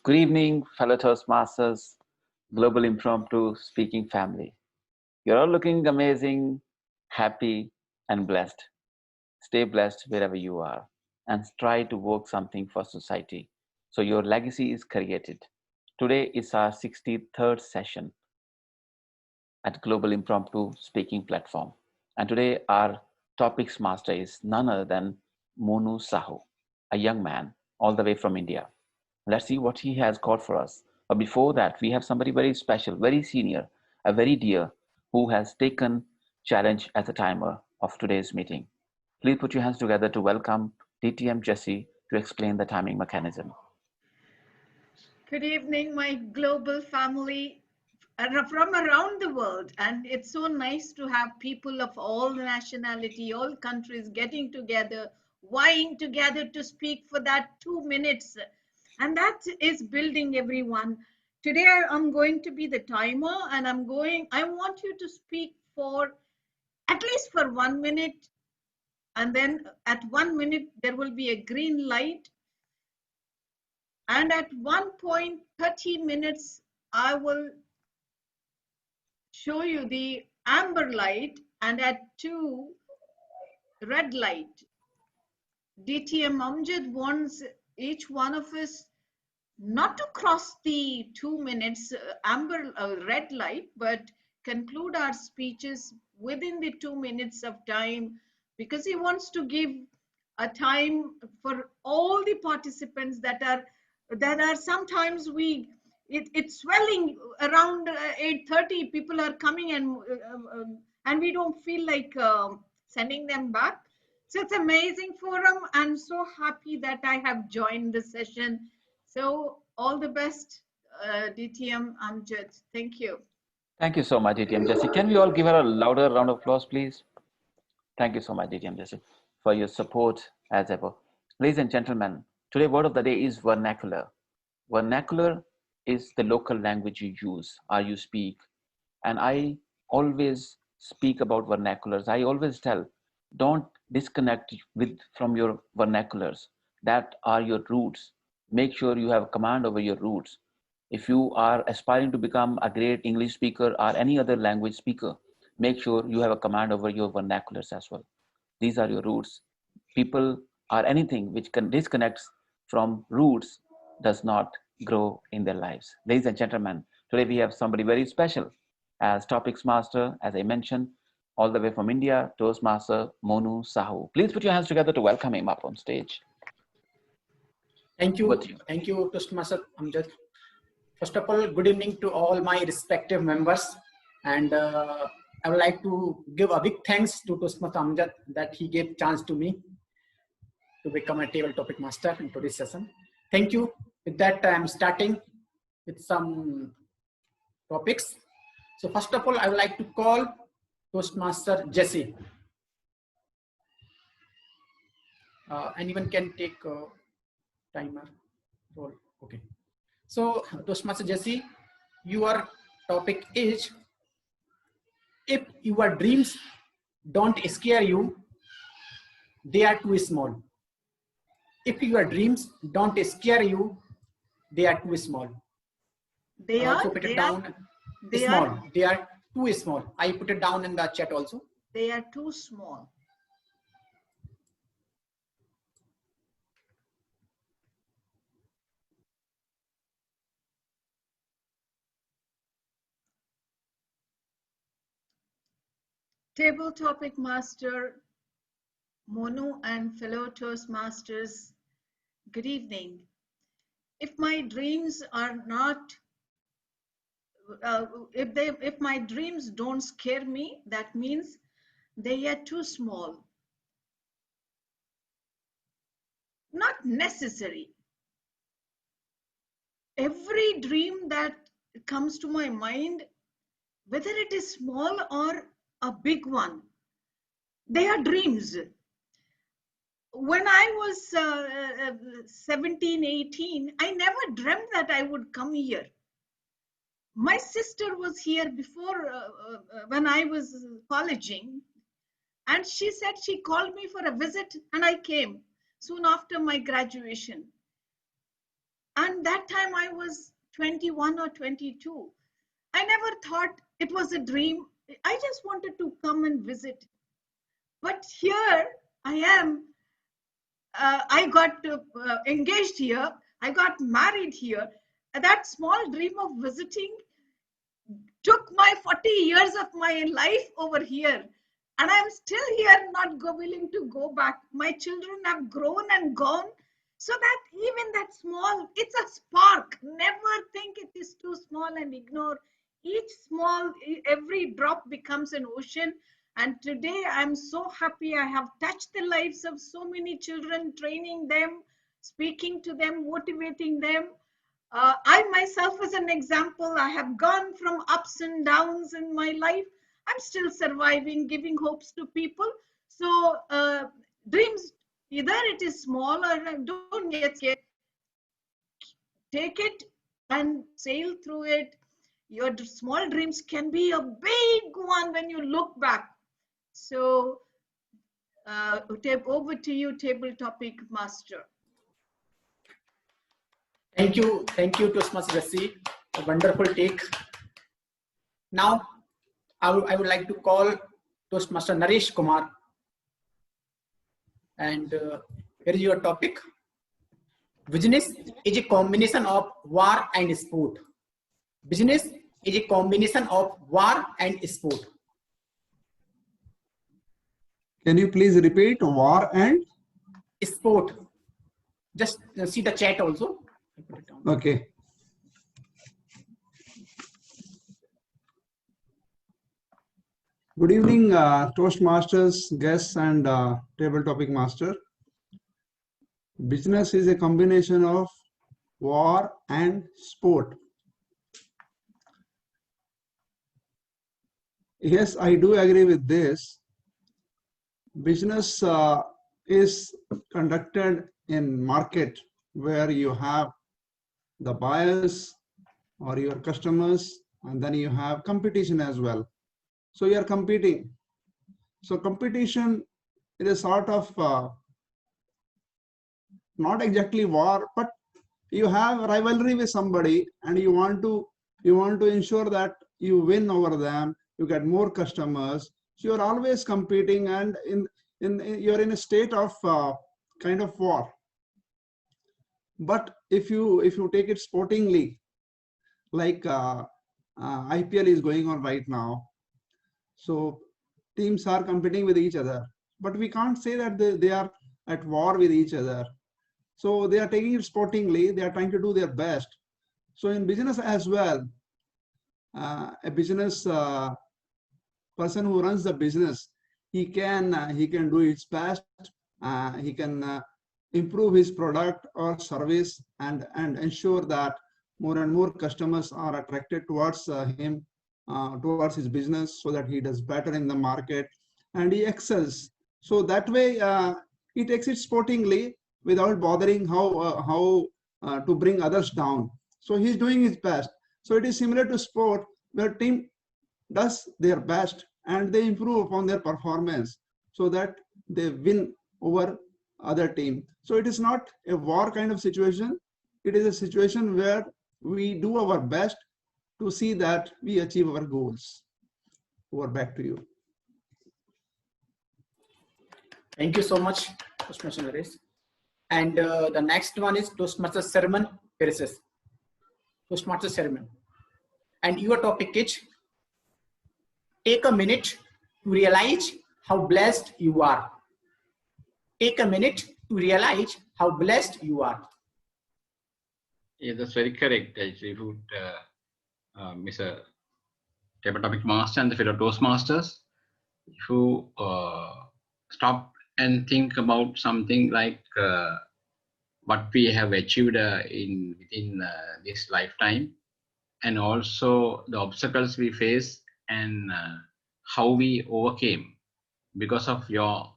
Good evening, fellow Toastmasters, Global Impromptu Speaking family. You're all looking amazing, happy, and blessed. Stay blessed wherever you are and try to work something for society so your legacy is created. Today is our 63rd session at Global Impromptu Speaking platform. And today our topics master is none other than Monu Sahu, a young man all the way from India. Let's see what he has got for us. But before that, we have somebody very special, very senior, a very dear, who has taken challenge as a timer of today's meeting. Please put your hands together to welcome DTM Jesse to explain the timing mechanism. Good evening, my global family from around the world. And it's so nice to have people of all nationality, all countries getting together, vying together to speak for that 2 minutes. And that is building everyone. Today, I'm going to be the timer and I want you to speak for at least for 1 minute. And then at 1 minute, there will be a green light. And at 1.30 minutes, I will show you the amber light, and at 2, red light. DTM Amjad wants each one of us not to cross the 2 minutes red light, but conclude our speeches within the 2 minutes of time, because he wants to give a time for all the participants that are sometimes it's swelling around 8:30. People are coming and we don't feel like sending them back. So it's amazing forum. I'm so happy that I have joined the session. So all the best, DTM Amjad. Thank you. Thank you so much, DTM Jesse. Can we all give her a louder round of applause, please? Thank you so much, DTM Jesse, for your support as ever. Ladies and gentlemen, today word of the day is vernacular. Vernacular is the local language you use or you speak. And I always speak about vernaculars. I always tell, don't disconnect from your vernaculars. That are your roots. Make sure you have command over your roots. If you are aspiring to become a great English speaker or any other language speaker, make sure you have a command over your vernaculars as well. These are your roots. People or anything which disconnects from roots does not grow in their lives. Ladies and gentlemen, today we have somebody very special as topics master, as I mentioned, all the way from India, Toastmaster Monu Sahu. Please put your hands together to welcome him up on stage. Thank you. Thank you, Toastmaster Amjad. First of all, good evening to all my respective members. And I would like to give a big thanks to Toastmaster Amjad that he gave chance to me to become a table topic master in today's session. Thank you. With that, I'm starting with some topics. So first of all, I would like to call Toastmaster Jesse. Anyone can take a timer role. Okay. So Toastmaster Jesse, your topic is, if your dreams don't scare you, they are too small. If your dreams don't scare you, they are too small. They are put it down. They are too small. I put it down in the chat also. They are too small. Table topic master Monu and fellow Toastmasters, good evening. If my dreams are not, if my dreams don't scare me, that means they are too small. Not necessary. Every dream that comes to my mind, whether it is small or a big one, they are dreams. When I was 17, 18, I never dreamt that I would come here. My sister was here before when I was colleging, and she said she called me for a visit, and I came soon after my graduation. And that time I was 21 or 22. I never thought it was a dream. I just wanted to come and visit. But here I am. I got engaged here. I got married here. That small dream of visiting took my 40 years of my life over here. And I'm still here, not willing to go back. My children have grown and gone. So that even that small, it's a spark. Never think it is too small and ignore. Each small, every drop becomes an ocean. And today I'm so happy I have touched the lives of so many children, training them, speaking to them, motivating them. I myself, as an example, I have gone from ups and downs in my life. I'm still surviving, giving hopes to people. So dreams, either it is small or don't get scared. Take it and sail through it. Your small dreams can be a big one when you look back. So over to you, table topic master. Thank you Toastmaster Jassi. A wonderful take. Now, I would like to call Toastmaster Naresh Kumar. And here is your topic. Business is a combination of war and sport. Business is a combination of war and sport. Can you please repeat war and sport? Just see the chat also. Okay. Good evening, Toastmasters, guests, and table topic master. Business is a combination of war and sport. Yes, I do agree with this. Business is conducted in market where you have the buyers or your customers, and then you have competition as well. So you are competing. So competition is a sort of not exactly war, but you have rivalry with somebody, and you want to ensure that you win over them. You get more customers. So you're always competing, and you're in a state of kind of war. But if you take it sportingly, like IPL is going on right now, so teams are competing with each other, but we can't say that they are at war with each other. So they are taking it sportingly. They are trying to do their best. So in business as well, a business person who runs the business, he can do its best. He can improve his product or service and ensure that more and more customers are attracted towards him, towards his business, so that he does better in the market and he excels. So that way he takes it sportingly without bothering how to bring others down. So he's doing his best. So it is similar to sport, where team does their best and they improve upon their performance so that they win over other team. So it is not a war kind of situation. It is a situation where we do our best to see that we achieve our goals. Over back to you. Thank you so much, Toastmaster Naresh. And the next one is Toastmaster Sermon Pereses. Toastmaster Sermon. And your topic is, take a minute to realize how blessed you are. Take a minute to realize how blessed you are. Yeah, that's very correct. Actually, Mr. Table Topic Master and the fellow Toastmasters, if you stop and think about something like what we have achieved within this lifetime, and also the obstacles we face and how we overcame because of your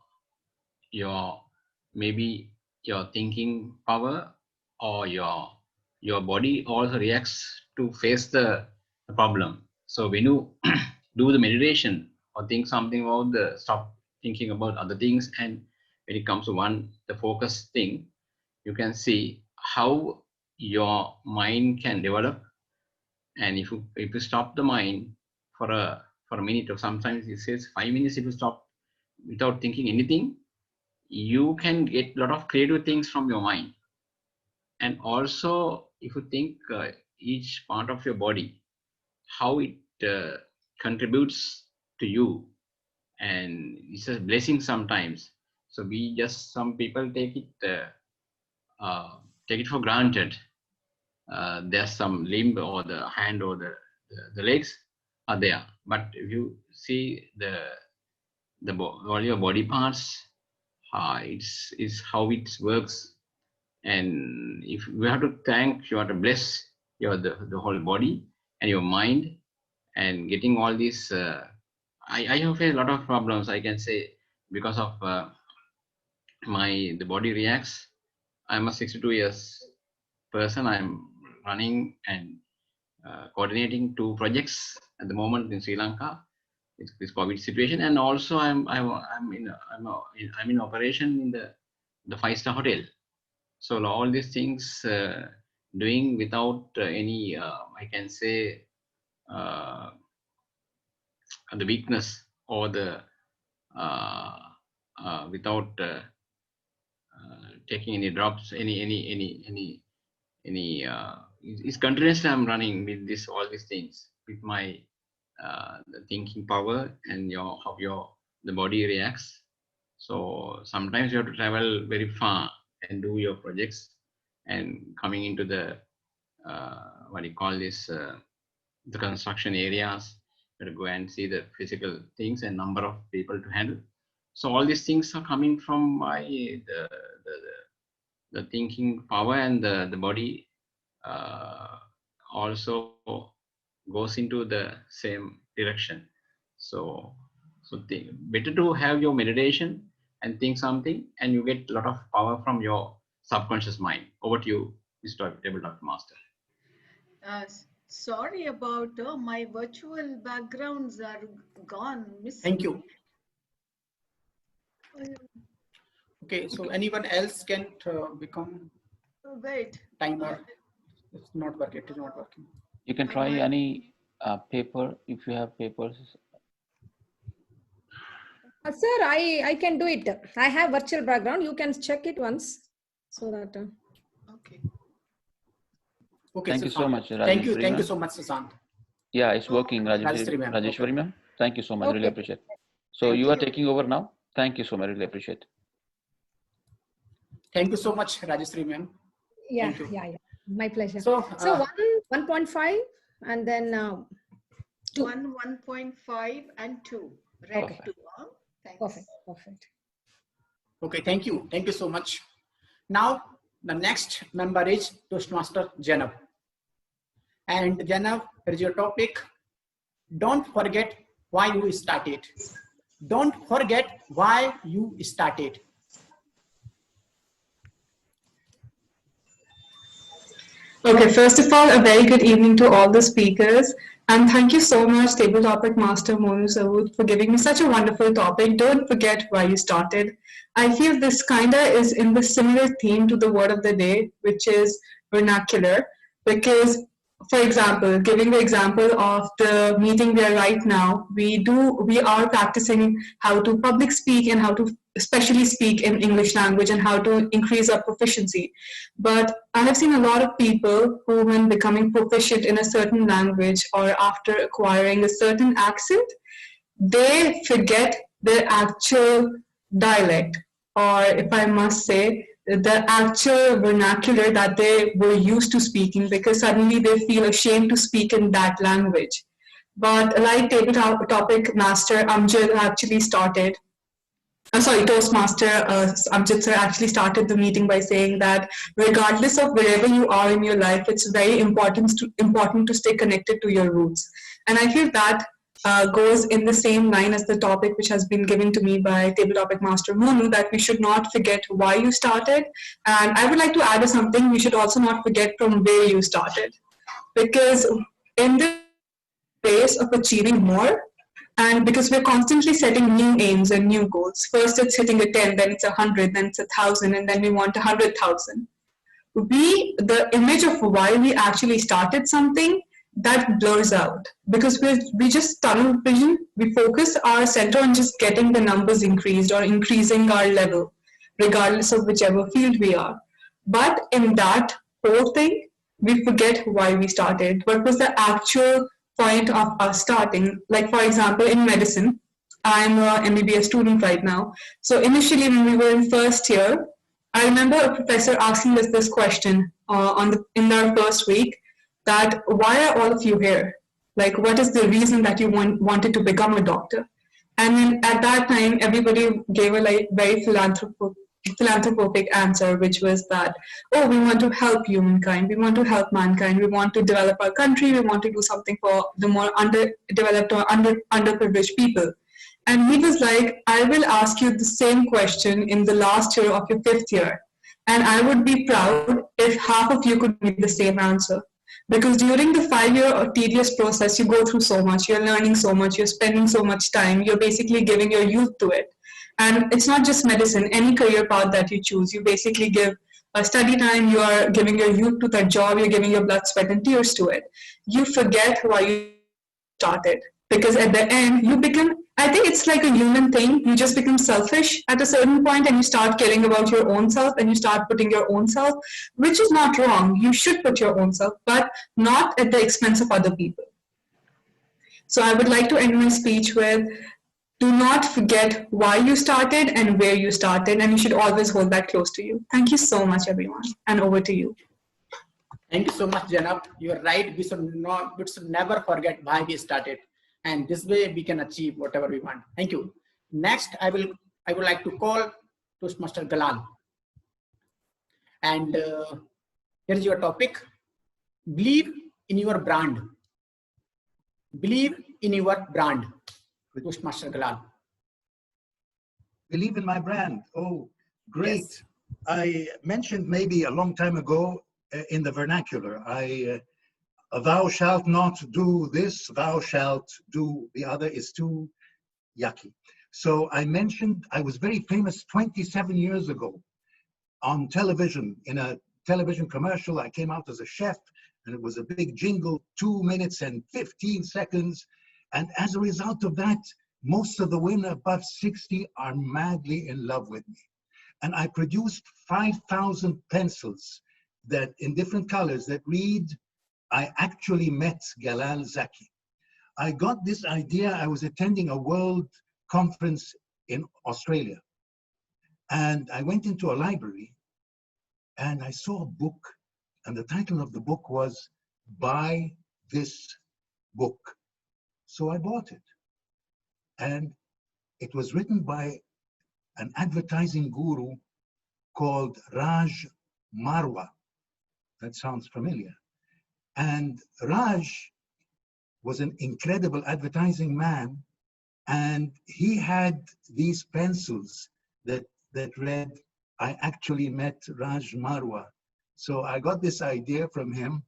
maybe your thinking power, or your body also reacts to face the problem. So when you do the meditation or think something about stop thinking about other things, and when it comes to the focus thing, you can see how your mind can develop. And if you stop the mind for a minute, or sometimes it says 5 minutes, if you stop without thinking anything, you can get a lot of creative things from your mind. And also, if you think each part of your body, how it contributes to you, and it's a blessing sometimes. So some people take it for granted. There's some limb or the hand or the legs are there, but if you see all your body parts, it's how it works. And if you have to thank, you have to bless the whole body and your mind, and getting all these. I have faced a lot of problems, I can say, because of the body reacts. I'm a 62 years person. I'm running and coordinating 2 projects at the moment in Sri Lanka. It's this COVID situation, and also I'm in operation in the 5-star hotel. So all these things doing without any I can say the weakness or the without taking any drops, any it's continuously I'm running with all these things with my the thinking power and how the body reacts. So sometimes you have to travel very far and do your projects, and coming into the what do you call this the construction areas, you have to go and see the physical things and number of people to handle. So all these things are coming from my the thinking power, and the body also goes into the same direction. So better to have your meditation and think something, and you get a lot of power from your subconscious mind. Over to you, Mr. Tabletop Master. Sorry about my virtual backgrounds are gone. Missing. Thank you. Okay, so anyone else can become wait timer. It's not working. It is not working. You can try any paper if you have papers. Sir, I can do it. I have virtual background. You can check it once, so that. Okay. Okay. Thank you so much. Thank you so much, Sushant. Yeah, it's working, Rajeshwari ma'am. Thank you so much. Really appreciate. So you are taking over now. Thank you so much. Really appreciate. Thank you so much, Rajeshwari ma'am. Yeah. My pleasure. So 1.5 and then 2. 1.5 and 2. Right. Okay. 2. Thanks. Perfect. Okay, thank you. Thank you so much. Now, the next member is Toastmaster Janab. And Janab, here is your topic. Don't forget why you started. Don't forget why you started. Okay, first of all, a very good evening to all the speakers. And thank you so much, Table Topic Master Monu Sawood, for giving me such a wonderful topic. Don't forget why you started. I feel this kinda is in the similar theme to the word of the day, which is vernacular. Because, for example, giving the example of the meeting we are right now, we are practicing how to public speak and how to especially speak in English language and how to increase our proficiency. But I have seen a lot of people who, when becoming proficient in a certain language or after acquiring a certain accent, they forget their actual dialect, or if I must say, the actual vernacular that they were used to speaking, because suddenly they feel ashamed to speak in that language. But like Table Topic Master Amjad actually started, Toastmaster Amjad sir actually started the meeting by saying that regardless of wherever you are in your life, it's very important to stay connected to your roots. And I feel that goes in the same line as the topic which has been given to me by Table Topic Master Monu, that we should not forget why you started. And I would like to add something, we should also not forget from where you started. Because in this race of achieving more, and because we're constantly setting new aims and new goals. First it's hitting a 10, then it's 100, then it's 1,000, and then we want 100,000. the image of why we actually started something, that blurs out, because we just tunnel vision. We focus our center on just getting the numbers increased or increasing our level, regardless of whichever field we are. But in that whole thing, we forget why we started. What was the actual point of us starting? Like, for example, in medicine, I'm a MBBS student right now. So initially, when we were in first year, I remember a professor asking us this question in our first week, that why are all of you here? Like, what is the reason that you wanted to become a doctor? And then at that time, everybody gave a very philanthropic answer, which was that, oh, we want to help humankind, we want to help mankind, we want to develop our country, we want to do something for the more underdeveloped or underprivileged people. And he was like, I will ask you the same question in the last year of your 5th year. And I would be proud if half of you could give the same answer. Because during the 5-year tedious process, you go through so much, you're learning so much, you're spending so much time, you're basically giving your youth to it. And it's not just medicine, any career path that you choose, you basically give a study time, you are giving your youth to that job, you're giving your blood, sweat, and tears to it. You forget why you started. Because at the end, you become, I think it's like a human thing. You just become selfish at a certain point and you start caring about your own self and you start putting your own self, which is not wrong. You should put your own self, but not at the expense of other people. So I would like to end my speech with, do not forget why you started and where you started, and you should always hold that close to you. Thank you so much, everyone, and over to you. Thank you so much, Janab. You are right. We should never forget why we started. And this way we can achieve whatever we want. Thank you. Next, I would like to call Toastmaster Galal. And here's your topic. Believe in your brand. Believe in your brand. Toastmaster Galal. Believe in my brand. Oh, great. Yes. I mentioned maybe a long time ago in the vernacular, thou shalt not do this, thou shalt do the other is too yucky. So I mentioned, I was very famous 27 years ago on television. In a television commercial, I came out as a chef, and it was a big jingle, 2 minutes and 15 seconds. And as a result of that, most of the women above 60 are madly in love with me. And I produced 5,000 pencils that in different colors that read, I actually met Galal Zaki. I got this idea, I was attending a world conference in Australia. And I went into a library and I saw a book, and the title of the book was Buy This Book. So I bought it. And it was written by an advertising guru called Raj Marwa. That sounds familiar. And Raj was an incredible advertising man, and he had these pencils that read, I actually met Raj Marwa. So I got this idea from him,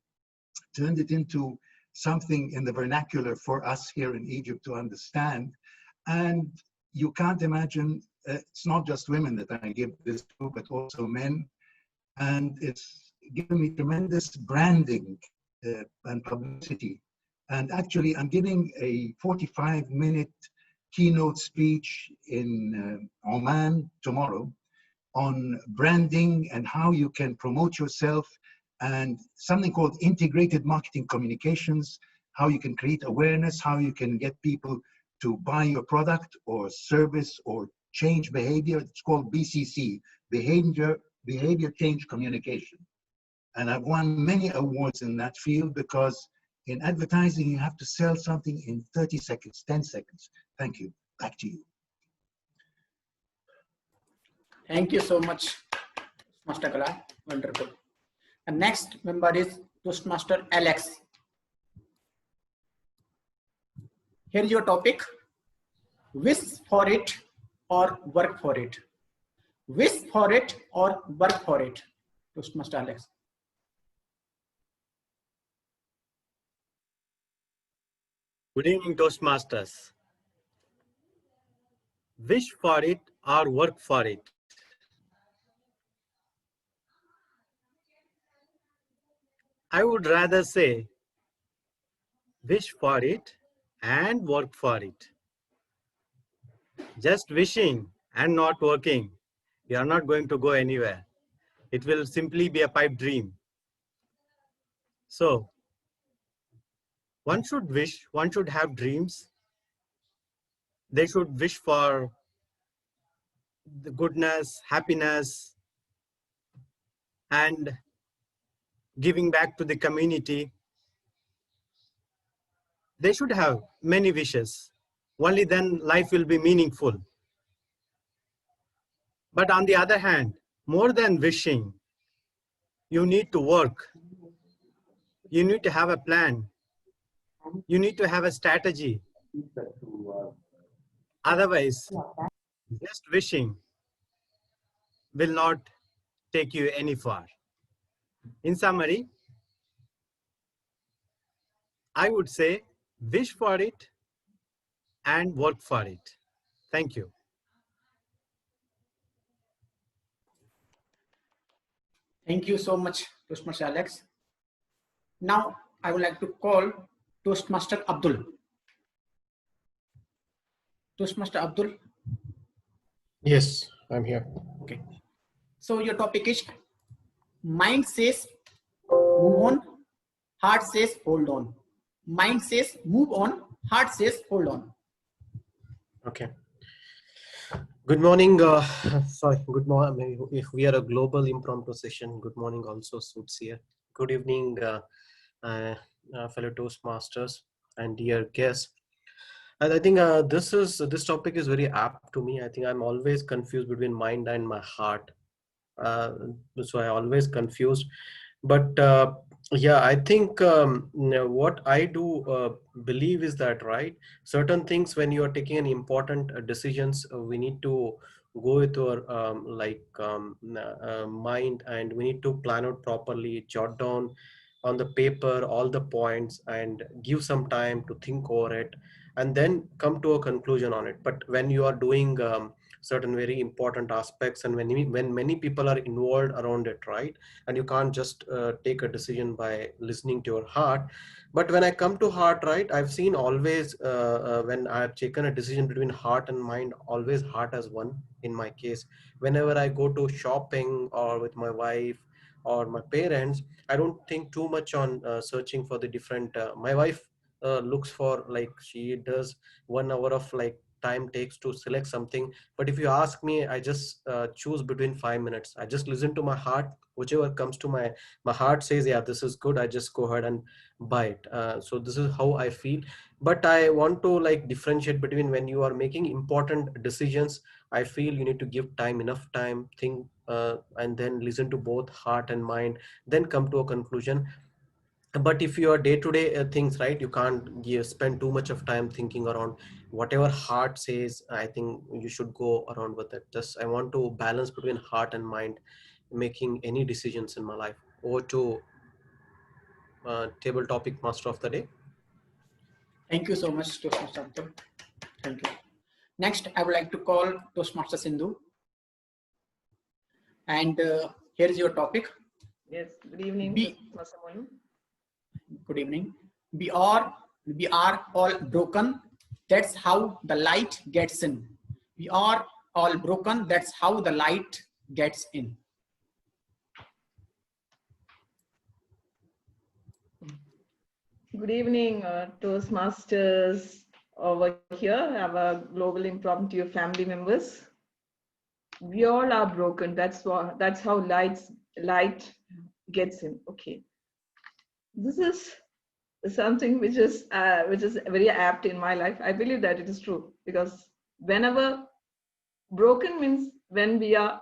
turned it into something in the vernacular for us here in Egypt to understand. And you can't imagine, it's not just women that I give this to, but also men. And it's given me tremendous branding and publicity. And actually, I'm giving a 45-minute keynote speech in Oman tomorrow on branding and how you can promote yourself, and something called integrated marketing communications, how you can create awareness, how you can get people to buy your product or service or change behavior. It's called BCC, behavior change communication. And I've won many awards in that field because in advertising, you have to sell something in 30 seconds, 10 seconds. Thank you. Back to you. Thank you so much, Master Kala. Wonderful. The next member is Toastmaster Alex. Here's your topic. Wish for it or work for it. Wish for it or work for it. Toastmaster Alex. Good evening, Toastmasters. Wish for it or work for it. I would rather say, wish for it and work for it. Just wishing and not working, you are not going to go anywhere. It will simply be a pipe dream. So one should wish, one should have dreams. They should wish for the goodness, happiness, and giving back to the community. They should have many wishes. Only then life will be meaningful. But on the other hand, more than wishing, you need to work. You need to have a plan. You need to have a strategy. Otherwise, just wishing will not take you any far. In summary, I would say wish for it and work for it. Thank you. Thank you so much, Toastmaster Alex. Now, I would like to call Toastmaster Abdul. Toastmaster Abdul. Yes, I'm here. Okay. So your topic is mind says move on, heart says hold on. Mind says move on, heart says hold on. Okay. Good morning. Sorry, good morning. If we are a global impromptu session, good morning also suits here. Good evening, fellow Toastmasters and dear guests. And I think this topic is very apt to me. I think I'm always confused between mind and my heart. So I always confused. But yeah, I think what I do believe is that, right, certain things when you are taking an important decisions, we need to go with our mind, and we need to plan out properly, jot down on the paper all the points and give some time to think over it and then come to a conclusion on it. But when you are doing certain very important aspects, and when many people are involved around it, right, and you can't just take a decision by listening to your heart. But when I come to heart, right, I've seen always when I've taken a decision between heart and mind, always heart has won in my case. Whenever I go to shopping or with my wife or my parents, I don't think too much on searching for the different my wife looks for, like, she does 1 hour of like time takes to select something. But if you ask me, I just choose between 5 minutes. I just listen to my heart. Whichever comes to my heart says, yeah, this is good, I just go ahead and buy it. So this is how I feel. But I want to like differentiate between when you are making important decisions, I feel you need to give time, enough time, think, and then listen to both heart and mind, then come to a conclusion. But if you are day-to-day things, right, you can't spend too much of time thinking around whatever heart says. I think you should go around with it. Just I want to balance between heart and mind making any decisions in my life. Over to table topic master of the day. Thank you so much, Toastmaster Abdul. Thank you. Next, I would like to call Toastmaster Sindhu. And here is your topic. Yes, good evening, Master Monu. Good evening. We are all broken. That's how the light gets in. We are all broken. That's how the light gets in. Good evening, Toastmasters over here, our global impromptu family members. We all are broken. That's how light gets in. Okay. This is something which is very apt in my life. I believe that it is true, because whenever broken means when we are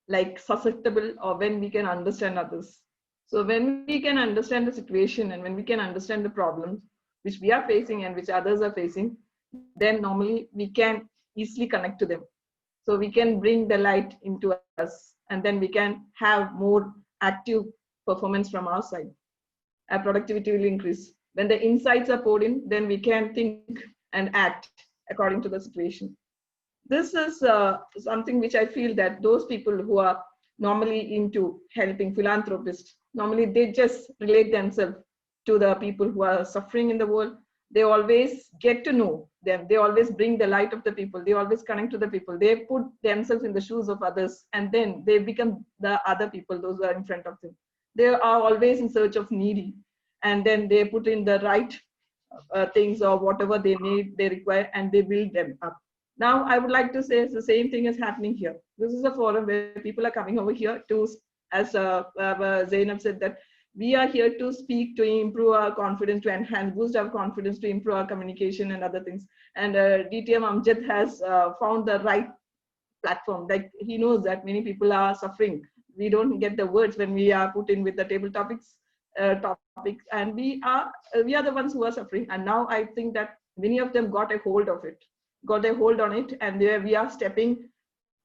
like susceptible, or when we can understand others. So when we can understand the situation, and when we can understand the problems which we are facing and which others are facing, then normally we can easily connect to them. So we can bring the light into us, and then we can have more active performance from our side. Our productivity will increase. When the insights are poured in, then we can think and act according to the situation. This is something which I feel that those people who are normally into helping, philanthropists, Normally, they just relate themselves to the people who are suffering in the world. They always get to know them. They always bring the light of the people. They always connect to the people. They put themselves in the shoes of others, and then they become the other people, those who are in front of them. They are always in search of needy, and then they put in the right things or whatever they need, they require, and they build them up. Now, I would like to say the same thing is happening here. This is a forum where people are coming over here to, as Zainab said, that we are here to speak, to improve our confidence, to enhance, boost our confidence, to improve our communication and other things. And DTM Amjad has found the right platform. Like, he knows that many people are suffering. We don't get the words when we are put in with the table topics, and we are the ones who are suffering. And now I think that many of them got a hold of it, got a hold on it, and there we are stepping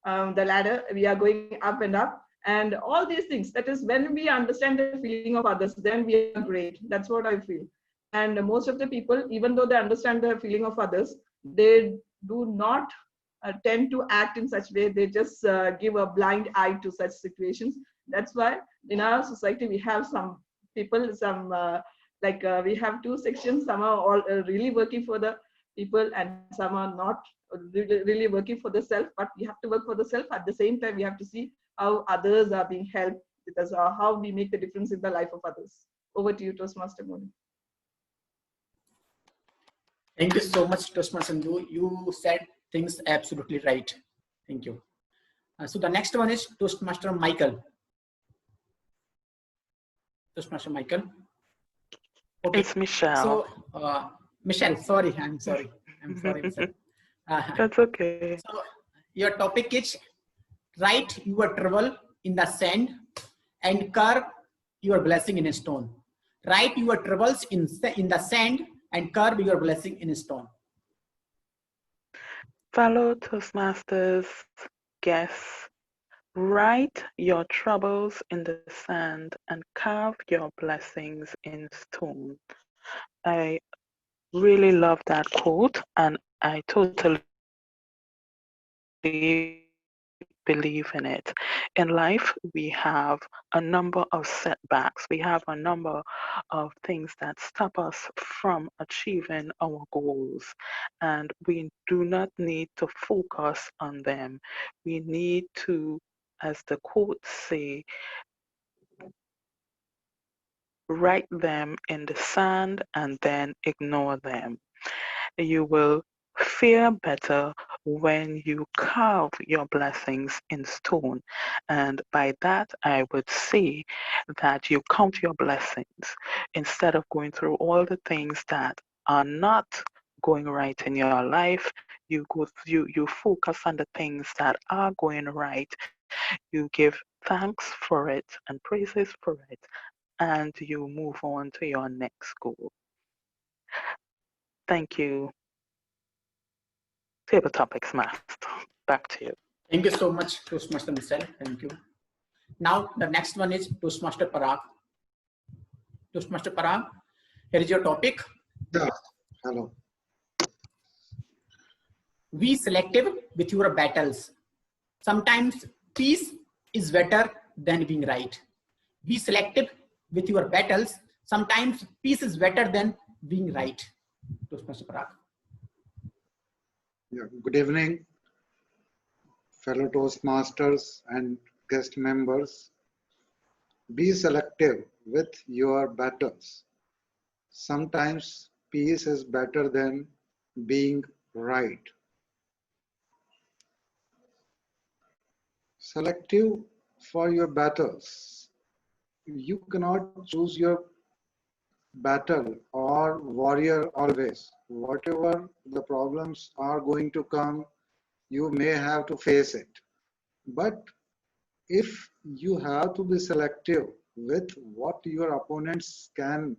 the ladder. We are going up and up, and all these things. That is, when we understand the feeling of others, then we are great. That's what I feel. And most of the people, even though they understand the feeling of others, they do not tend to act in such way. They just give a blind eye to such situations. That's why in our society we have some people, we have two sections. Some are all really working for the people, and some are not really working for the self. But we have to work for the self. At the same time, we have to see how others are being helped, because how we make the difference in the life of others. Over to you, Toastmaster Moni. Thank you so much, Toastmaster. You said things absolutely right. Thank you. So the next one is Toastmaster Michael. Toastmaster Michael. Okay. It's Michelle. So, Michelle, sorry, I'm sorry. Michelle. That's okay. So your topic is write your trouble in the sand and carve your blessing in a stone. Write your troubles in the sand and carve your blessing in a stone. Fellow Toastmasters, guests, write your troubles in the sand and carve your blessings in stone. I really love that quote, and I totally believe in it. In life, we have a number of setbacks. We have a number of things that stop us from achieving our goals, and we do not need to focus on them. We need to, as the quotes say, write them in the sand and then ignore them. You will fare better when you carve your blessings in stone. And by that, I would say that you count your blessings instead of going through all the things that are not going right in your life. You focus on the things that are going right. You give thanks for it and praises for it, and you move on to your next goal. Thank you. Table topics master. Back to you. Thank you so much, Toastmaster Michelle. Thank you. Now the next one is Toastmaster Parag. Toastmaster Parag, here is your topic. Yeah. Hello. Be selective with your battles. Sometimes peace is better than being right. Be selective with your battles. Sometimes peace is better than being right. Toastmaster Parag. Yeah. Good evening, fellow Toastmasters and guest members. Be selective with your battles. Sometimes peace is better than being right. Selective for your battles. You cannot choose your battle or warrior always. Whatever the problems are going to come, you may have to face it. But if you have to be selective with what your opponents can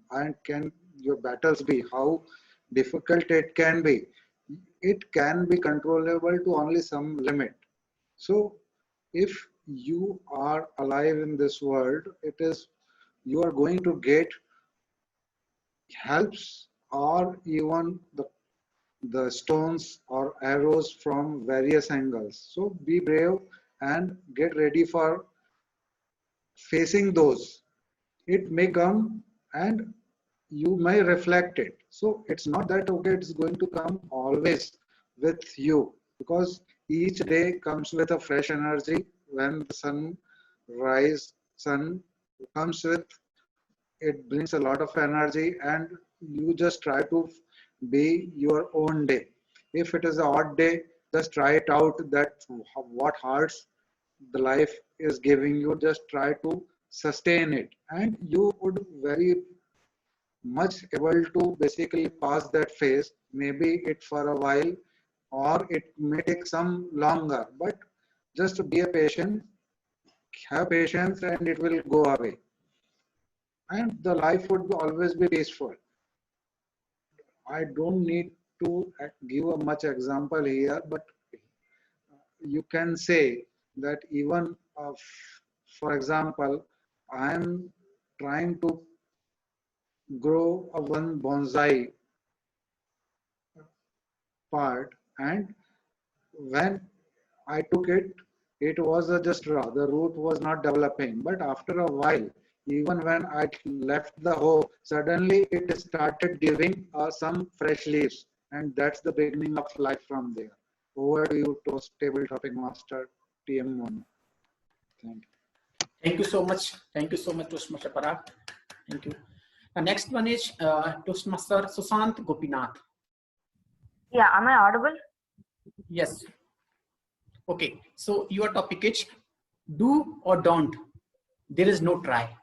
your battles be, how difficult it can be controllable to only some limit. So if you are alive in this world, you are going to get helps or even the stones or arrows from various angles. So be brave and get ready for facing those. it may come and you may reflect it. So it's not that, okay, it's going to come always with you, because each day comes with a fresh energy. When the sun comes with, it brings a lot of energy, and you just try to be your own day. If it is an odd day, just try it out, that what hearts the life is giving you, just try to sustain it, and you would very much able to basically pass that phase, maybe it for a while, or it may take some longer, but just be a patient, have patience, and it will go away, and the life would always be peaceful. I don't need to give a much example here, but you can say that even for example, I am trying to grow a one bonsai part, and when I took it, it was just raw. The root was not developing. But after a while, even when I left the hoe, suddenly it started giving some fresh leaves. And that's the beginning of life from there. Over to you, Toast Table Topic Master, TM1. Thank you. Thank you so much. Thank you so much, Toastmaster Parag. Thank you. The next one is Toastmaster Susant Gopinath. Yeah, am I audible? Yes. Okay, so your topic is do or don't, there is no try.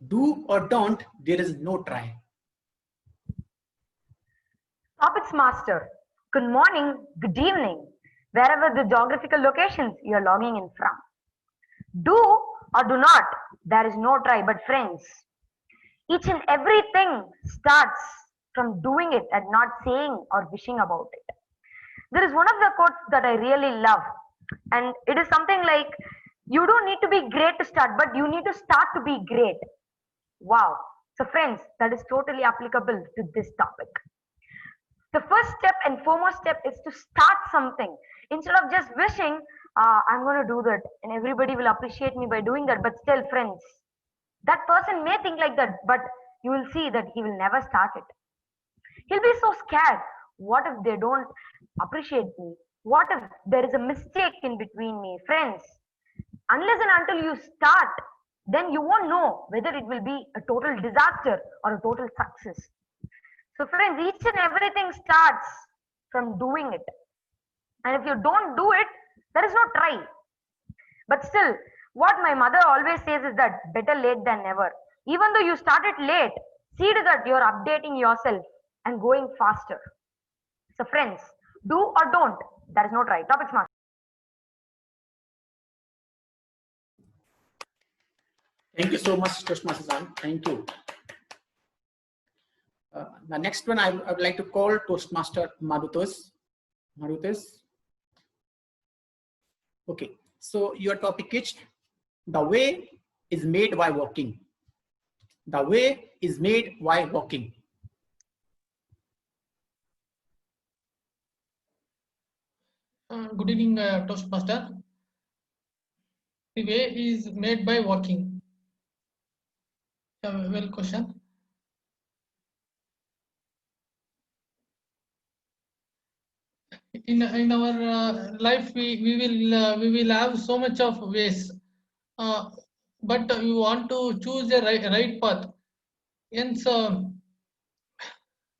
Do or don't, there is no try. Topics Master, good morning, good evening, wherever the geographical locations you're logging in from. Do or do not, there is no try, but friends, each and everything starts from doing it and not saying or wishing about it. There is one of the quotes that I really love, and it is something like, you don't need to be great to start, but you need to start to be great. Wow. So friends, that is totally applicable to this topic. The first step and foremost step is to start something. Instead of just wishing, I'm going to do that and everybody will appreciate me by doing that. But still, friends, that person may think like that, but you will see that he will never start it. He'll be so scared. What if they don't appreciate me? What if there is a mistake in between me? Friends, unless and until you start, then you won't know whether it will be a total disaster or a total success. So friends, each and everything starts from doing it. And if you don't do it, there is no try. But still, what my mother always says is that better late than never. Even though you started late, see to that you're updating yourself and going faster. So friends, do or don't, there is no try. Topics Master. Thank you so much, Toastmaster. Thank you. The next one I would like to call Toastmaster Marutus. Marutus. Okay, so your topic is the way is made by walking. The way is made while walking. Good evening, Toastmaster. The way is made by walking. Well, question. In our life, we will have so much of ways, but we want to choose the right path. Hence, the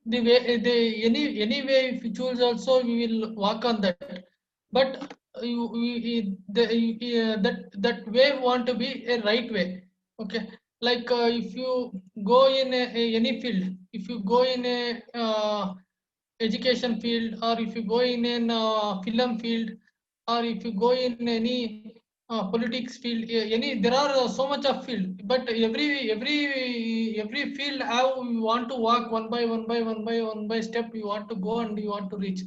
way any way if you choose also we will walk on that. But that way want to be a right way. Okay, like if you go in any field, if you go in a education field, or if you go in an film field, or if you go in any politics field, any there are so much of field, but every field how we want to walk one by one by step we want to go and we want to reach.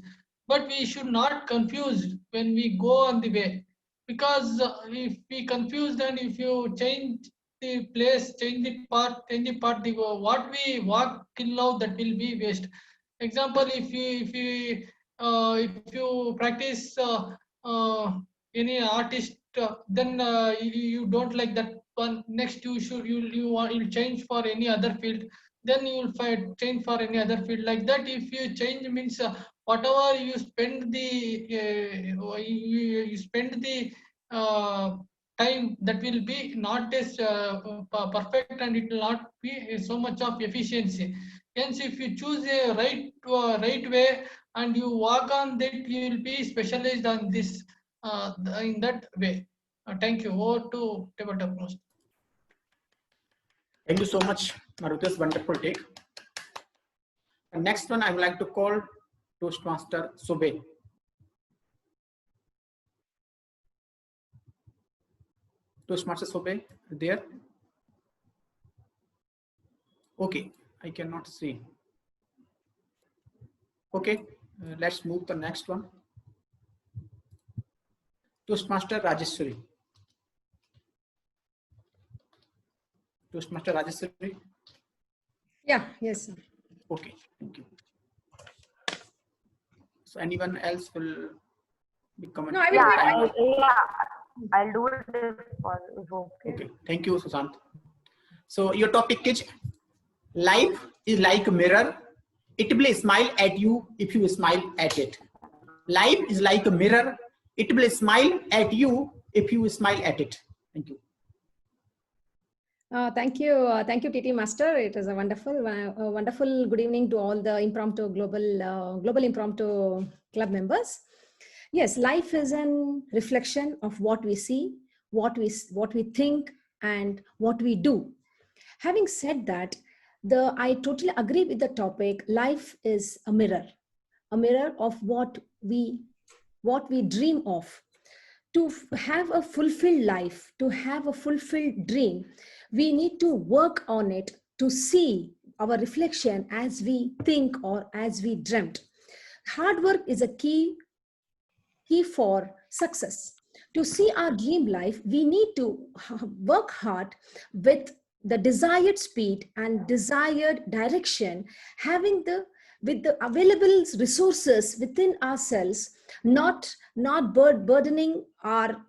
But we should not confuse when we go on the way, because if we confused and if you change the place, change the path, what we walk till now, that will be waste. Example, if you practice any artist, then you don't like that one. Next you'll change for any other field. Then you will change for any other field. Like that, if you change means whatever you spend you spend the time, that will be not as perfect, and it will not be so much of efficiency. Hence, if you choose a right way and you work on that, you will be specialized on this in that way. Thank you. Over to Tabletop Master. Thank you so much, Maruta's wonderful take. The next one I would like to call Toastmaster Sobe. Toastmaster Sobe, there? Okay, I cannot see. Okay, let's move to the next one. Toastmaster Rajeshwari. Toastmaster Rajeshwari. Yeah, yes, sir. Okay, thank you. So anyone else will be commenting? No, I will. I'll do it if okay. Okay, thank you, Susant. So your topic is life is like a mirror. It will smile at you if you smile at it. Life is like a mirror. It will smile at you if you smile at it. Thank you. Thank you, TT Master. It is a wonderful good evening to all the Impromptu Global Impromptu Club members. Yes, life is a reflection of what we see, what we think, and what we do. Having said that, I totally agree with the topic. Life is a mirror of what we dream of. To have a fulfilled life, to have a fulfilled dream, we need to work on it to see our reflection as we think or as we dreamt. Hard work is a key for success. To see our dream life, we need to work hard with the desired speed and desired direction, with the available resources within ourselves, not burdening our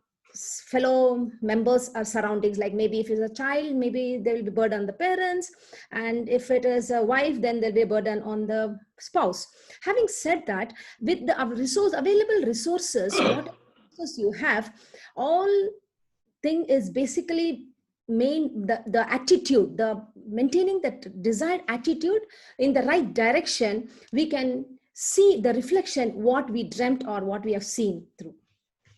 fellow members or surroundings. Like maybe if it's a child, maybe there will be burden on the parents, and if it is a wife, then there'll be a burden on the spouse. Having said that, with the available resources, what resources you have, all thing is basically the attitude, the maintaining that desired attitude in the right direction, we can see the reflection what we dreamt or what we have seen through.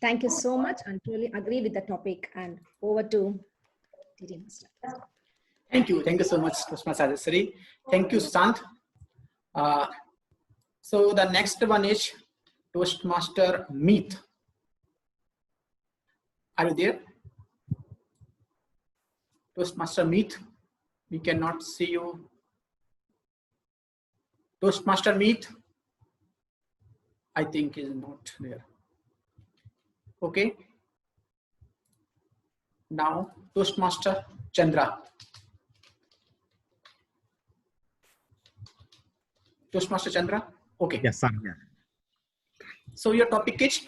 Thank you so much, and truly agree with the topic. And over to TD Master. Thank you so much, Toastmaster Rajeshwari. Thank you, Sant. So the next one is Toastmaster Meet. Are you there? Toastmaster Meet, we cannot see you. Toastmaster Meet, I think is not there. Okay. Now Toastmaster Chandra. Toastmaster Chandra. Okay. Yes, sir. Yeah. So your topic is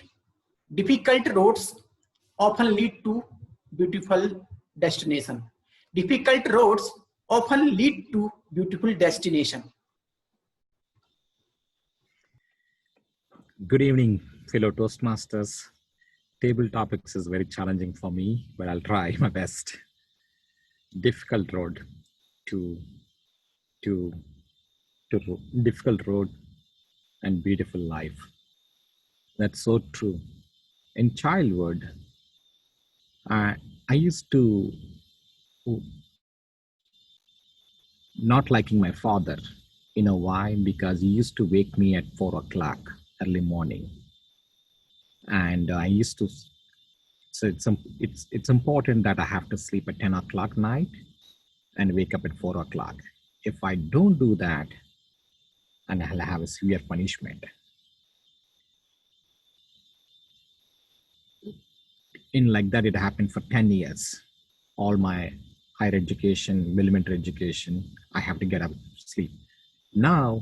difficult roads often lead to beautiful destination. Difficult roads often lead to beautiful destination. Good evening, fellow Toastmasters. Table topics is very challenging for me, but I'll try my best. Difficult road to difficult road and beautiful life. That's so true. In childhood, I used to not liking my father. You know why? Because he used to wake me at 4 o'clock early morning, and I used to. So it's important that I have to sleep at 10 o'clock night and wake up at 4 o'clock. If I don't do that, and I'll have a severe punishment. In like that, it happened for 10 years. All my higher education, elementary education, I have to get up, sleep. Now,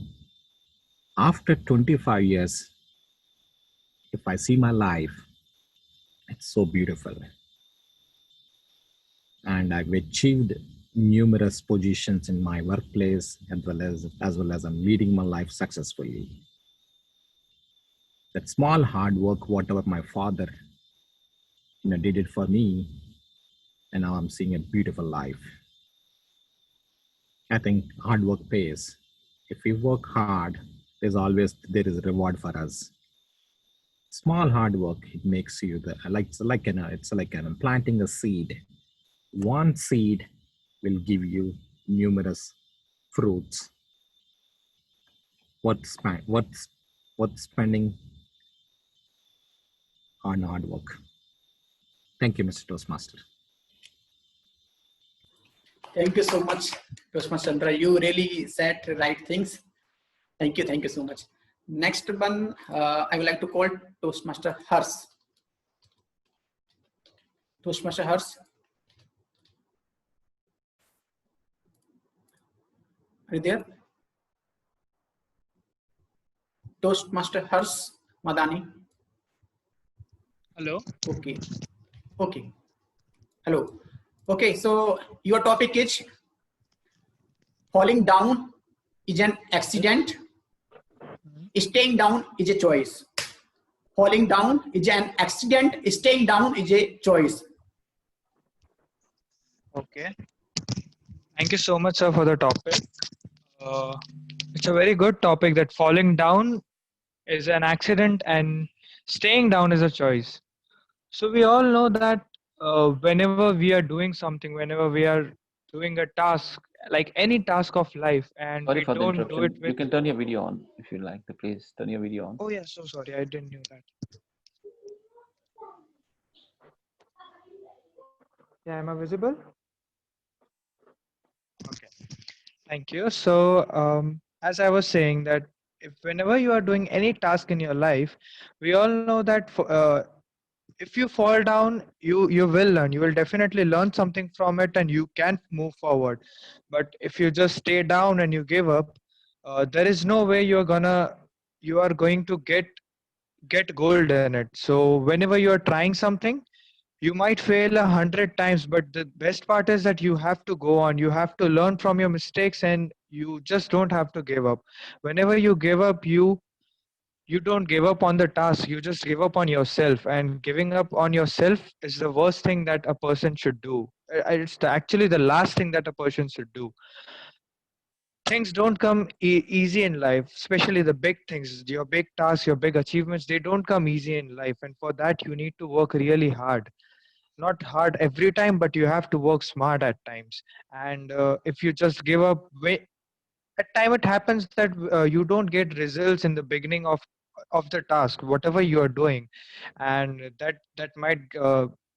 after 25 years, if I see my life, it's so beautiful. and I've achieved numerous positions in my workplace as well as I'm leading my life successfully. That small hard work, whatever my father did it for me, and now I'm seeing a beautiful life. I think hard work pays. If we work hard, there is a reward for us. Small hard work, it makes you it's like planting a seed. One seed will give you numerous fruits. What's spending on hard work? Thank you, Mr. Toastmaster. Thank you so much, Toastmaster Chandra. You really said the right things. Thank you so much. Next one, I would like to call Toastmaster Hers. Toastmaster Hers. Are you there? Toastmaster Hers Madani. Hello. Okay. Hello. Okay, so your topic is falling down is an accident. Staying down is a choice. Falling down is an accident. Staying down is a choice. Okay. Thank you so much, sir, for the topic. It's a very good topic that falling down is an accident and staying down is a choice. So we all know that whenever we are doing something, whenever we are doing a task, like any task of life, and Sorry we for the don't do it interruption. with... You can turn your video on if you like. Please turn your video on. Oh yeah, so sorry, I didn't know that. Yeah, am I visible? Okay, thank you. So as I was saying that whenever you are doing any task in your life, we all know that if you fall down, you will learn. You will definitely learn something from it, and you can move forward. But if you just stay down and you give up, there is no way you are going to get gold in it. So whenever you are trying something, you might fail 100 times, but the best part is that you have to go on. You have to learn from your mistakes, and you just don't have to give up. Whenever you give up, you don't give up on the task, you just give up on yourself, and giving up on yourself is the worst thing that a person should do. It's actually the last thing that a person should do. Things don't come easy in life, especially the big things, your big tasks, your big achievements. They don't come easy in life, and for that you need to work really hard. Not hard every time, but you have to work smart at times. And if you just give up, at time it happens that you don't get results in the beginning of the task, whatever you are doing, and that might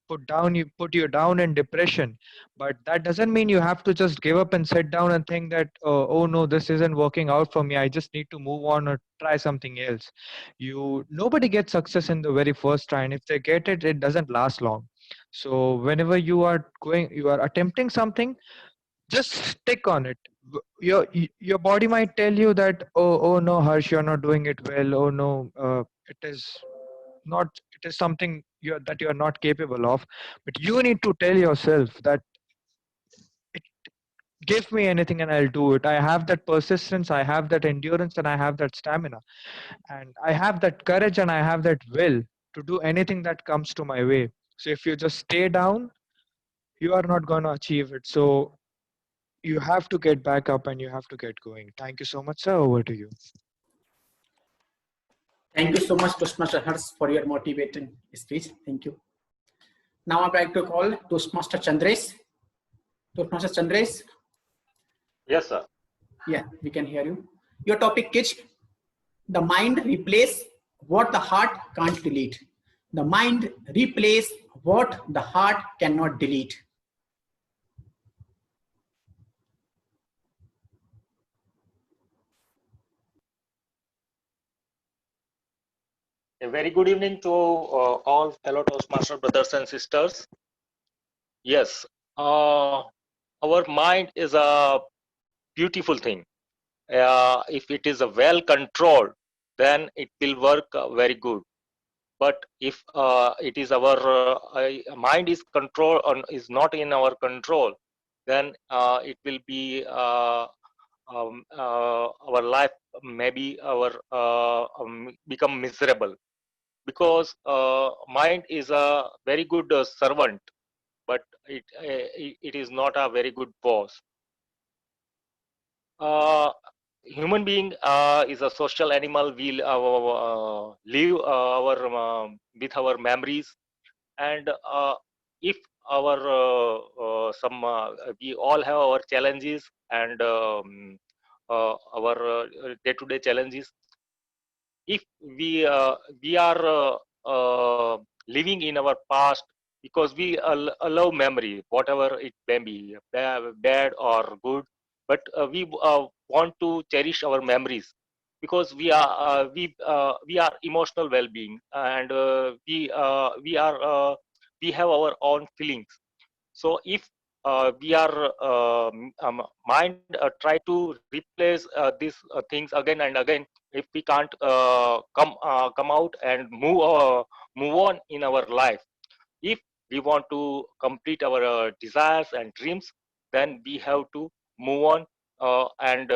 put you down in depression. But that doesn't mean you have to just give up and sit down and think that oh no, this isn't working out for me, I just need to move on or try something else. Nobody gets success in the very first try, and if they get it, it doesn't last long. So whenever you are attempting something, just stick on it. Your body might tell you that oh no, Harsh, you're not doing it well. Oh no, it is not, it is something that you're not capable of. But you need to tell yourself that give me anything and I'll do it. I have that persistence, I have that endurance, and I have that stamina, and I have that courage, and I have that will to do anything that comes to my way. So if you just stay down, you are not going to achieve it. So you have to get back up and you have to get going. Thank you so much, sir. Over to you. Thank you so much, Toastmaster Hers, for your motivating speech. Thank you. Now I'd like to call Toastmaster Chandres. Toastmaster Chandres. Yes, sir. Yeah, we can hear you. Your topic is the mind replace what the heart can't delete. The mind replace what the heart cannot delete. A very good evening to all fellow Toastmaster brothers and sisters. Yes, our mind is a beautiful thing. If it is well controlled, then it will work very good. But if it is our mind is control on is not in our control, then it will be our life maybe our become miserable, because mind is a very good servant, but it is not a very good boss. Human being is a social animal. We live with our memories, and if our some we all have our challenges and our day-to-day challenges. If we are living in our past, because we allow memory, whatever it may be, bad or good, but we want to cherish our memories, because we are emotional well-being, and we have our own feelings. So if we are mind try to replace these things again and again, if we can't come out and move on in our life, if we want to complete our desires and dreams, then we have to move on, and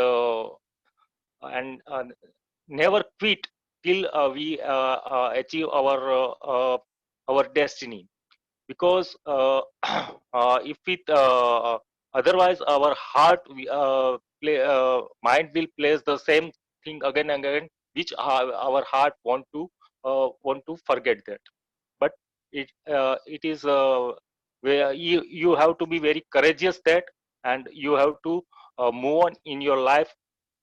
never quit till we achieve our destiny. Because if it otherwise our heart mind will place the same thing again and again, which our heart want to forget that. But it is where you have to be very courageous that, and you have to move on in your life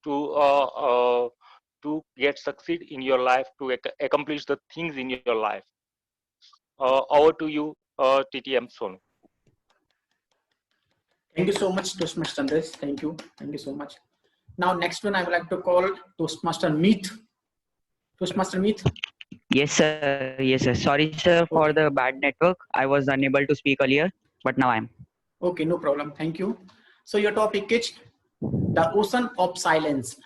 to get succeed in your life, to accomplish the things in your life. Over to you, TTM Sonu. Thank you so much, Toastmaster Andres. Thank you so much. Now, next one I would like to call Toastmaster Meet. Toastmaster Meet. Yes, sir. Yes, sir. Sorry, sir, for the bad network. I was unable to speak earlier, but now I'm. Okay, no problem. Thank you. So your topic is the ocean of silence.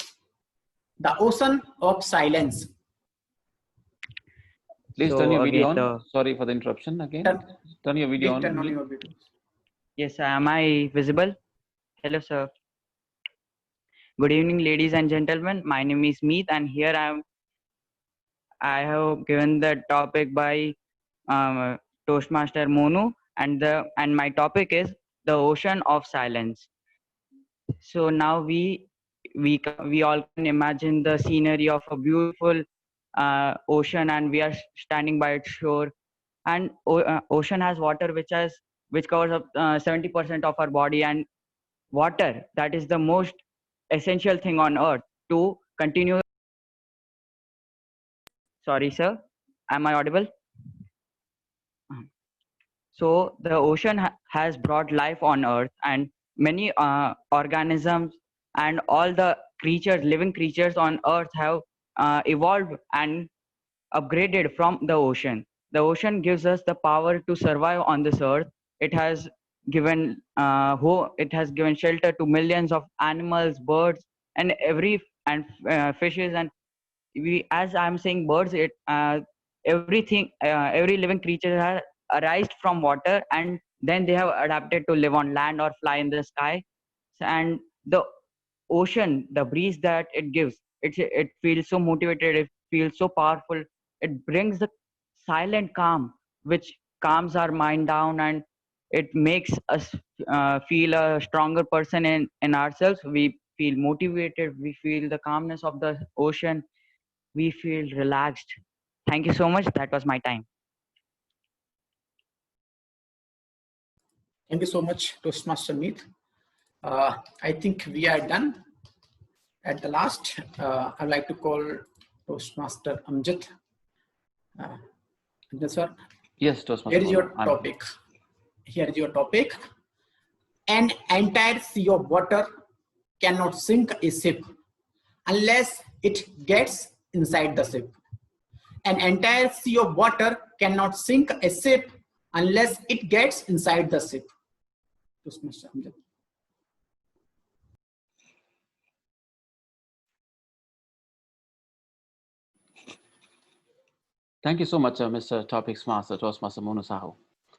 The ocean of silence. Please turn your video on. Sorry for the interruption again. Turn your video on. Turn on your video. Yes, sir. Am I visible? Hello, sir. Good evening, ladies and gentlemen. My name is Meet, and here I have given the topic by Toastmaster Monu, and my topic is the ocean of silence. So now we all can imagine the scenery of a beautiful ocean, and we are standing by its shore. And ocean has water which covers up 70% of our body, and water, that is the most essential thing on earth to continue. Sorry, sir. Am I audible? So the ocean has brought life on earth, and many organisms and all the creatures, living creatures on earth have evolved and upgraded from the ocean. The ocean gives us the power to survive on this earth. It has given shelter to millions of animals, birds, and fishes. And as I'm saying birds, every living creature has arisen from water, and then they have adapted to live on land or fly in the sky. And the ocean, the breeze that it gives, it feels so motivated, it feels so powerful. It brings the silent calm which calms our mind down, and it makes us feel a stronger person in ourselves. We feel motivated, we feel the calmness of the ocean, we feel relaxed. Thank you so much. That was my time. Thank you so much, Toastmaster Meet. I think we are done. At the last, I'd like to call Toastmaster Amjad. Sir. Yes, Toastmaster. Here is your topic. Here is your topic. An entire sea of water cannot sink a ship unless it gets inside the ship. An entire sea of water cannot sink a ship unless it gets inside the ship. Toastmaster Amjad. Thank you so much, Mr. Topics Master, Toastmaster Monu Sahu.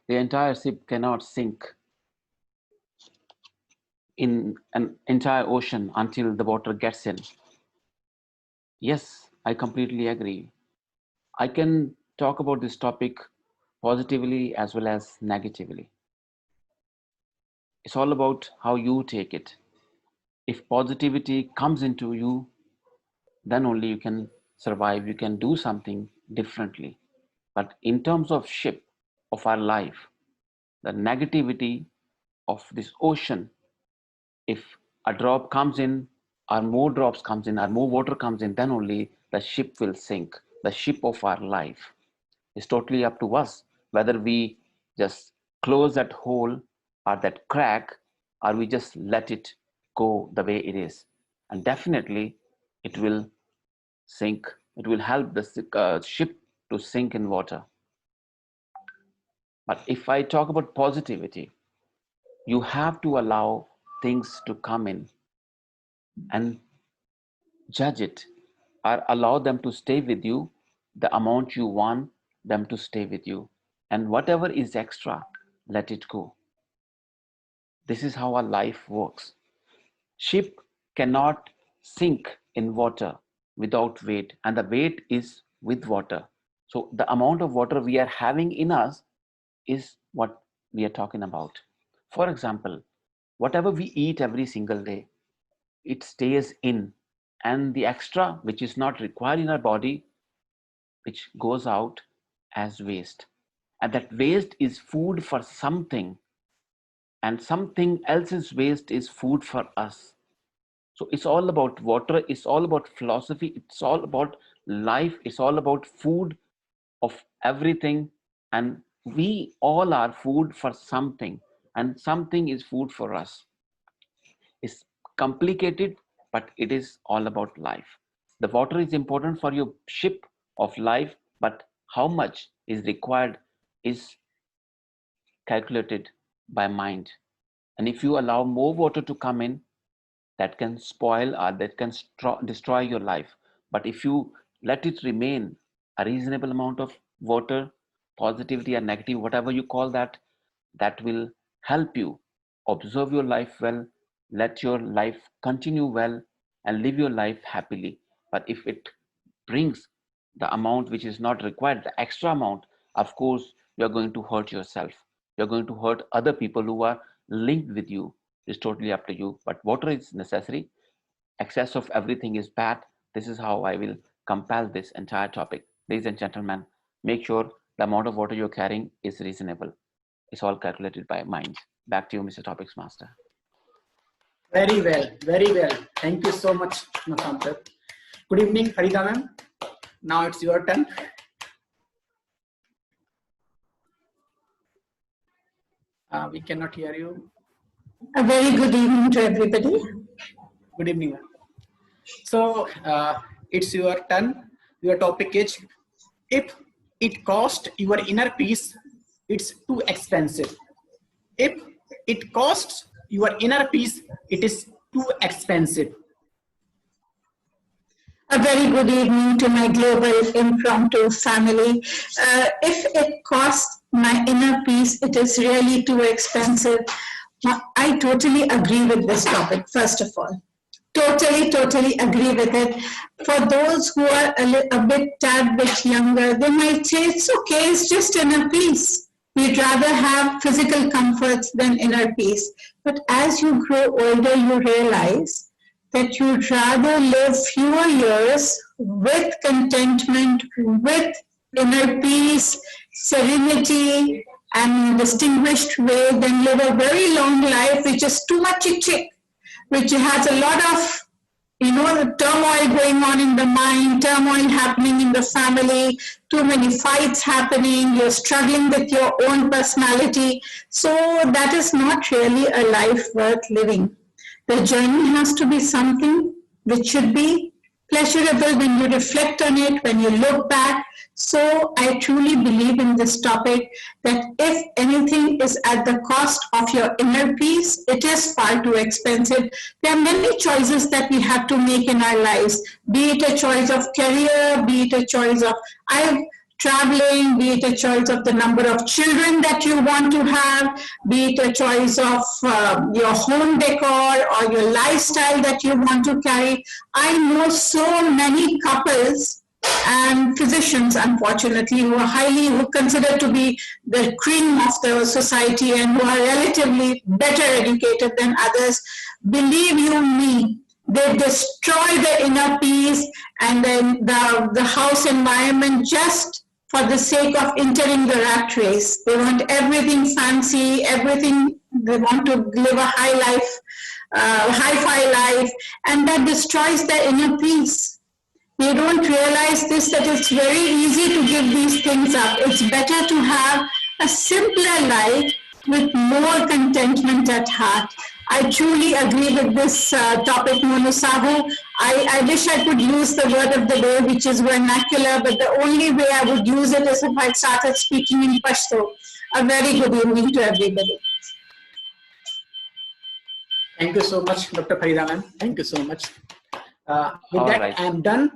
The entire ship cannot sink in an entire ocean until the water gets in. Yes, I completely agree. I can talk about this topic positively as well as negatively. It's all about how you take it. If positivity comes into you, then only you can survive, you can do something differently. But in terms of ship of our life, the negativity of this ocean, if a drop comes in, or more drops comes in, or more water comes in, then only the ship will sink. The ship of our life is totally up to us whether we just close that hole or that crack, or we just let it go the way it is. And definitely it will sink. It will help the ship to sink in water. But if I talk about positivity, you have to allow things to come in and judge it, or allow them to stay with you the amount you want them to stay with you. And whatever is extra, let it go. This is how our life works. Ship cannot sink in water without weight, and the weight is with water. So the amount of water we are having in us is what we are talking about. For example, whatever we eat every single day, it stays in, and the extra which is not required in our body, which goes out as waste. And that waste is food for something, and something else's waste is food for us. So it's all about water, it's all about philosophy, it's all about life, it's all about food of everything. And we all are food for something, and something is food for us. It's complicated, but it is all about life. The water is important for your ship of life, but how much is required is calculated by mind. And if you allow more water to come in, that can spoil or that can destroy your life. But if you let it remain a reasonable amount of water, positivity or negative, whatever you call that, that will help you observe your life well, let your life continue well, and live your life happily. But if it brings the amount which is not required, the extra amount, of course, you're going to hurt yourself. You're going to hurt other people who are linked with you. It's totally up to you. But water is necessary. Excess of everything is bad. This is how I will compile this entire topic. Ladies and gentlemen, make sure the amount of water you're carrying is reasonable. It's all calculated by mind. Back to you, Mr. Topics Master. Very well, very well. Thank you so much, Amjad. Good evening, Farida ma'am. Now it's your turn. We cannot hear you. A very good evening to everybody. Good evening, ma'am. So it's your turn. Your topic is, if it costs your inner peace, it's too expensive. If it costs your inner peace, it is too expensive. A very good evening to my global impromptu family. If it costs my inner peace, it is really too expensive. I totally agree with this topic, first of all. Totally agree with it. For those who are a tad bit younger, they might say, it's okay, it's just inner peace. We'd rather have physical comforts than inner peace. But as you grow older, you realize that you'd rather live fewer years with contentment, with inner peace, serenity, and distinguished way than live a very long life which is too much chick, which has a lot of, turmoil going on in the mind, turmoil happening in the family, too many fights happening, you're struggling with your own personality. So that is not really a life worth living. The journey has to be something which should be pleasurable when you reflect on it, when you look back. So I truly believe in this topic that if anything is at the cost of your inner peace, it is far too expensive. There are many choices that we have to make in our lives, be it a choice of career, be it a choice of, I've traveling, be it a choice of the number of children that you want to have, be it a choice of your home decor or your lifestyle that you want to carry. I know so many couples and physicians, unfortunately, who are considered to be the cream of the society and who are relatively better educated than others. Believe you me, they destroy the inner peace and then the house environment just for the sake of entering the rat race. They want everything fancy, everything, they want to live a high life, hi-fi life, and that destroys their inner peace. They don't realize this, that it's very easy to give these things up. It's better to have a simpler life with more contentment at heart. I truly agree with this topic, Monu Sahu. I wish I could use the word of the day, which is vernacular, but the only way I would use it is if I started speaking in Pashto. A very good evening to everybody. Thank you so much, Dr. Farida ma'am. Thank you so much. With All that, right. I am done.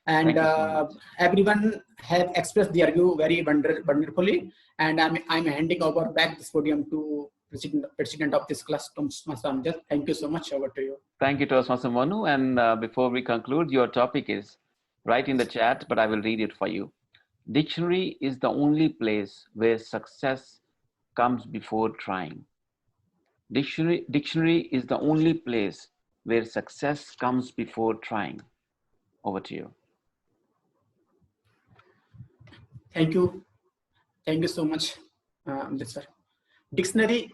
And so everyone have expressed their view very wonderfully. And I'm handing over back this podium to President of this class, Toastmaster Amjad. Thank you so much. Over to you. Thank you, Toastmaster Monu. And before we conclude, your topic is right in the chat, but I will read it for you. Dictionary is the only place where success comes before trying. Dictionary is the only place where success comes before trying. Over to you. Thank you. Thank you so much, sir. Dictionary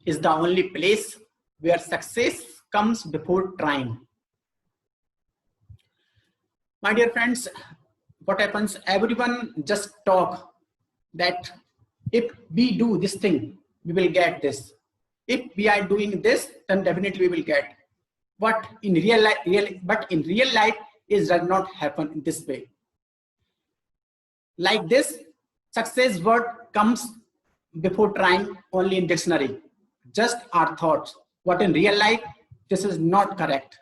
is the only place where success comes before trying. My dear friends, what happens? Everyone just talk that if we do this thing, we will get this. If we are doing this, then definitely we will get. But in real life, it does not happen in this way. Like this, success word comes before trying only in dictionary. Just our thoughts. What in real life, this is not correct.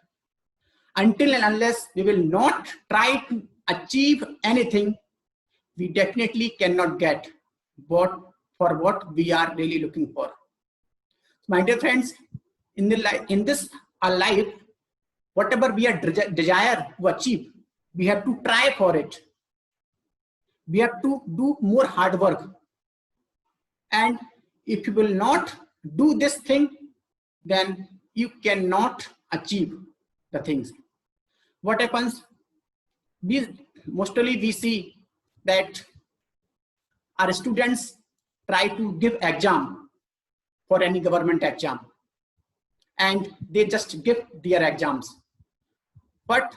Until and unless we will not try to achieve anything, we definitely cannot get what we are really looking for. My dear friends, in this life, whatever we are desire to achieve, we have to try for it. We have to do more hard work. And if you will not do this thing, then you cannot achieve the things. What happens? Mostly we see that our students try to give exam for any government exam, and they just give their exams. But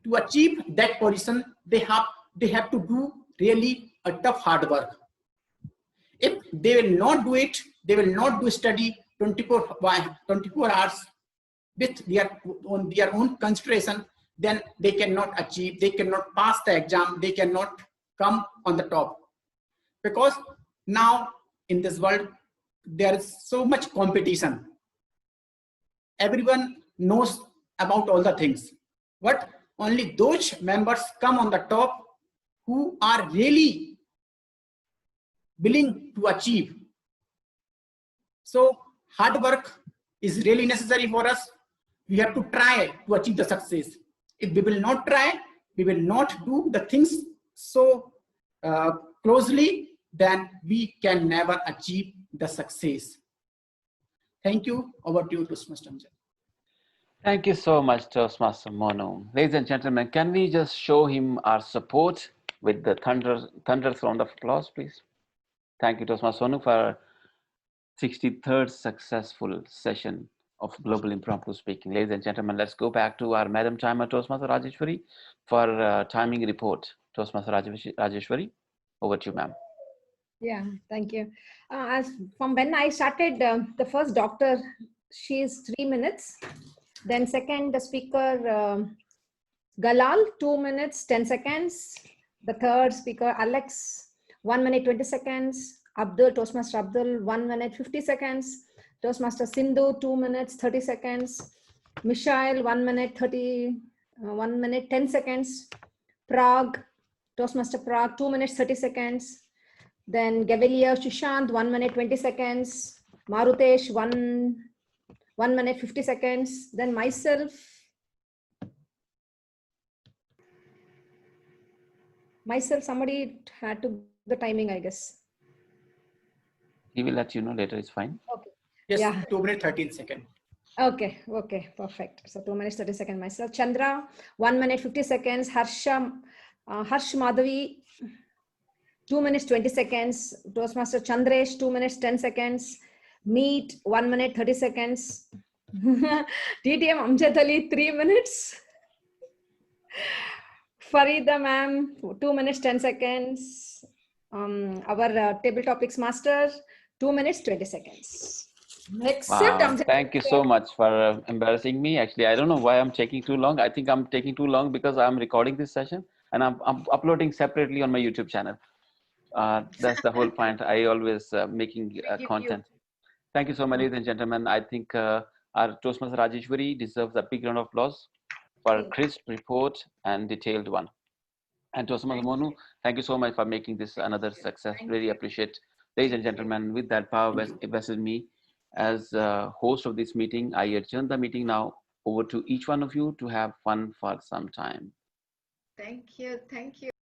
to achieve that position, they have to do really a tough hard work. If they will not do it, they will not do study 24 hours with their own concentration, then they cannot achieve, they cannot pass the exam, they cannot come on the top. Because now in this world, there is so much competition. Everyone knows about all the things, but only those members come on the top who are really willing to achieve. So hard work is really necessary for us. We have to try to achieve the success. If we will not try, we will not do the things so closely, then we can never achieve the success. Thank you. Over to you, Toastmaster Amjad. Thank you so much, Toastmaster Monu. Ladies and gentlemen, can we just show him our support with the thunderous round of applause, please? Thank you, Toastmaster Monu, for our 63rd successful session of Global Impromptu Speaking. Ladies and gentlemen, let's go back to our Madam Timer, Toastmaster Rajeshwari, for timing report. Toastmaster Rajeshwari, over to you, ma'am. Yeah, thank you. As from when I started, the first doctor, she's 3 minutes. Then second, the speaker, Galal, 2 minutes, 10 seconds. The third speaker, Alex, 1 minute, 20 seconds. Abdul, Toastmaster Abdul, 1 minute, 50 seconds. Toastmaster Sindhu, 2 minutes, 30 seconds. Mishael, 1 minute, 10 seconds. Prague, Toastmaster Prague, 2 minutes, 30 seconds. Then Gavilier Sushant, 1 minute, 20 seconds. Marutesh, 1 minute, 50 seconds. Then myself. Somebody had to the timing, I guess. He will let you know later, it's fine. Okay. Yes, Yeah. 2 minutes, 13 seconds. Okay, perfect. So 2 minutes, 30 seconds myself. Chandra, 1 minute, 50 seconds. Harsh Madhavi, 2 minutes, 20 seconds. Toastmaster Chandresh, 2 minutes, 10 seconds. Meet, 1 minute, 30 seconds. TTM Amjad Ali, 3 minutes. Farida ma'am, 2 minutes, 10 seconds. Our table topics master, 2 minutes, 20 seconds. Except Wow, thank you so much for embarrassing me. Actually, I don't know why I'm taking too long. I think I'm taking too long because I'm recording this session and I'm uploading separately on my YouTube channel. That's the whole point. I always making content. Thank you so much, ladies and gentlemen. I think our Toastmaster Rajeshwari deserves a big round of applause for a crisp report and detailed one. And Toastmaster Monu, thank you so much for making this another success. Really appreciate. Ladies and gentlemen, with that power vested me as host of this meeting, I adjourn the meeting now. Over to each one of you to have fun for some time. Thank you. Thank you.